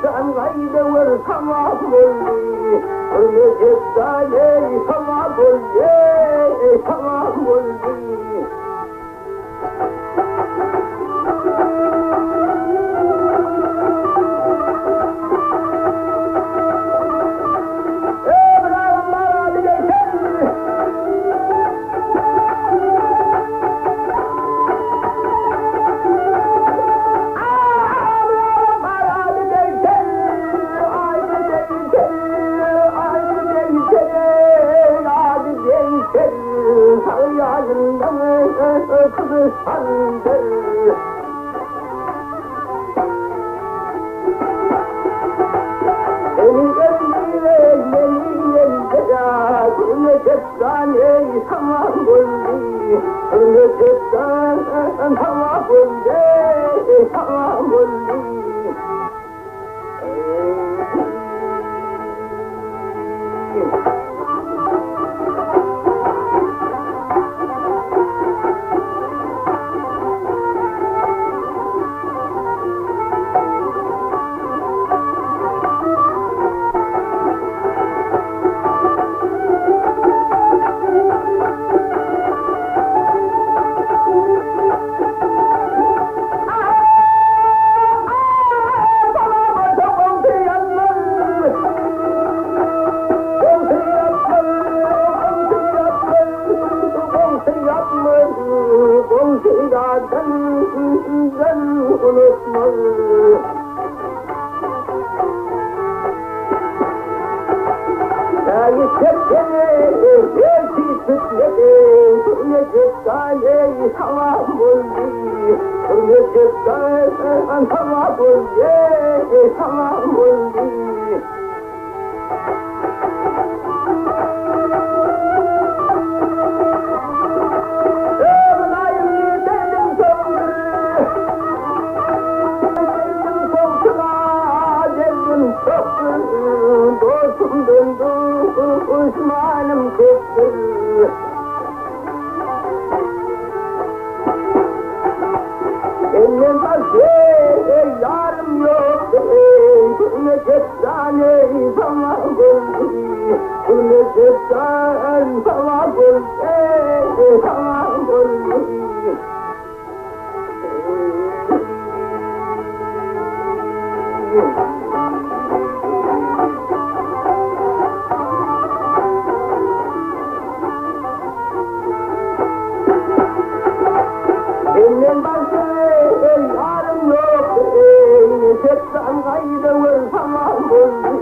Sen gayrı tamam oldu, ölmeyeceksen ey tamam oldu, tamam oldu. Kızı sandır. Beni elmire, beni elmire, gülmeyeceksen ey tamam oldu. Gülmeyeceksen tamam oldu, tamam oldu. Komşulardan unutma. Sayı çekene belki sütledi, sütlecekten ey tamam oldu. Sütlecekten tamam oldu, tamam oldu. Dostum döndü, düşmanım çıktı. Elim başı, yarım yok. Gülmeyeceksen ey tamam oldu. Gülmeyeceksen tamam oldu, tamam oldu. Elim başı, yarım yok. Gülmeyeceksen gayrı tamam oldu.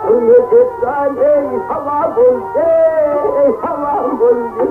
Gülmeyeceksen ey tamam oldu, tamam oldu.